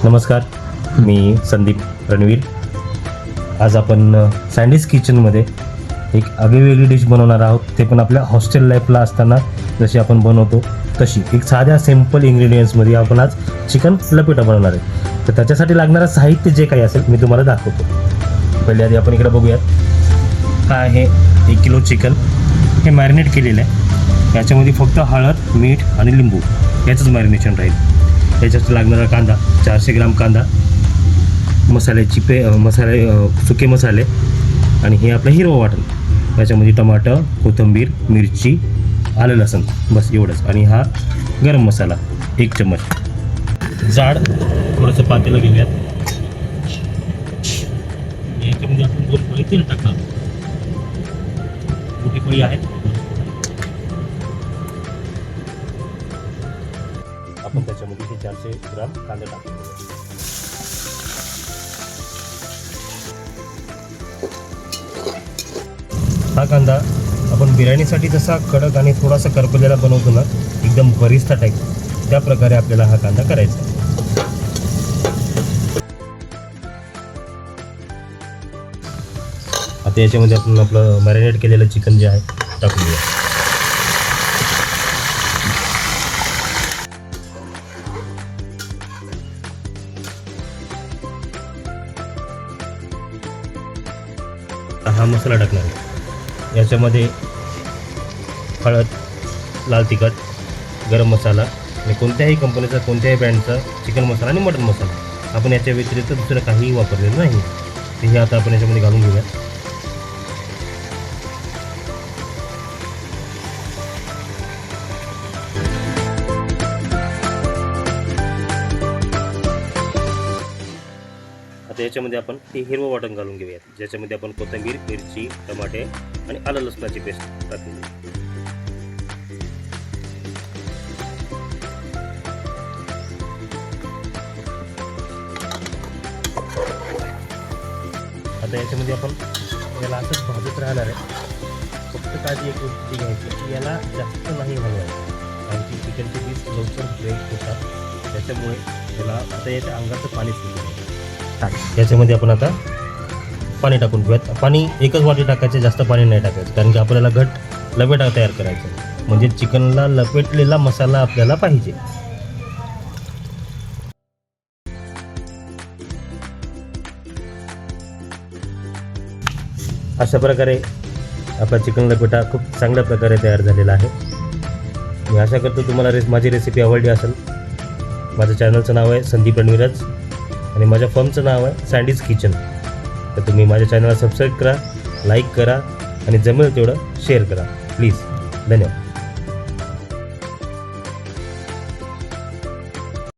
नमस्कार, मी संदीप रणवीर. आज आपण सँडीज किचनमध्ये एक आगळीवेगळी डिश बनवणार आहोत. ते पण आपल्या हॉस्टेल लाईफला असताना जशी आपण बनवतो तशी एक साध्या सिम्पल इन्ग्रेडियंट्समध्ये आपण आज चिकन लपेटा बनवणार आहे. तर त्याच्यासाठी लागणारं साहित्य जे काही असेल मी तुम्हाला दाखवतो. पहिले आधी आपण इकडे बघूयात. हा आहे 1 किलो चिकन. हे मॅरिनेट केलेलं आहे. याच्यामध्ये फक्त हळद, मीठ आणि लिंबू याचंच मॅरिनेशन राहील. याच्यात लागणारा कांदा 400 ग्राम कांदा, सुके मसाले आणि हे आपलं हिरवं वाटण. याच्यामध्ये टमाटर, कोथिंबीर, मिरची, आलं लसूण, बस एवढंच. आणि हा गरम मसाला 1 चम्मच. जाड थोडंसं पातेलं घेऊयात. याच्यामध्ये आपण 2 पळी तेल टाकणार. मोठी पळी आहे. आपण त्याच्यामध्ये हे 400 ग्राम कांदा टाकतो. हा कांदा आपण बिर्याणीसाठी जसा कडक आणि थोडासा करपलेला बनवतो ना, एकदम बरिस्ता टाईप, त्या प्रकारे आपल्याला हा कांदा करायचा. आता याच्यामध्ये आपण आपलं मॅरिनेट केलेलं चिकन जे आहे टाकून घेऊया. हा मसाला टाकणार आहे. याच्यामध्ये हळद, लाल तिखट, गरम मसाला आणि कोणत्याही कंपनीचा, कोणत्याही ब्रँडचा चिकन मसाला आणि मटन मसाला. आपण याच्या व्यतिरिक्त दुसरं काहीही वापरलेलं नाही. ते हे आता आपण याच्यामध्ये घालून घेऊया. आता याच्यामध्ये आपण ते हिरवं वाटण घालून घेऊयात, ज्याच्यामध्ये आपण कोथिंबीर, मिरची, टमाटे आणि आलं लसणाची पेस्ट टाकली. आता याच्यामध्ये आपण याला असंच भाजत राहणार आहे. फक्त काळजी एक गोष्ट घ्यायची की याला जास्त नाही हलवायचं, कारण की चिकनचे पीस लवकर ब्रेक होतात. त्याच्यामुळे याला आता याच्या अंगाचं पाणी सुटतं. याच्यामध्ये आपण आता पाणी टाकून घेऊयात. पाणी एकच वाटी टाकायचं, जास्त पाणी नाही टाकायचं, कारण की आपल्याला घट लपेटा तयार करायचा. म्हणजे चिकनला लपेटलेला मसाला आपल्याला पाहिजे. अशा प्रकारे आपला चिकन लपेटा खूप चांगल्या प्रकारे तयार झालेला आहे. मी आशा करतो तुम्हाला माझी रेसिपी आवडली असेल. माझ्या चॅनलचं नाव आहे संदीप रणवीरच आणि माझ्या फर्मचं नाव आहे सँडीज किचन. तर तुम्ही माझ्या चॅनलला सबस्क्राईब करा, लाईक करा आणि जमेल तेवढं शेअर करा प्लीज. धन्यवाद.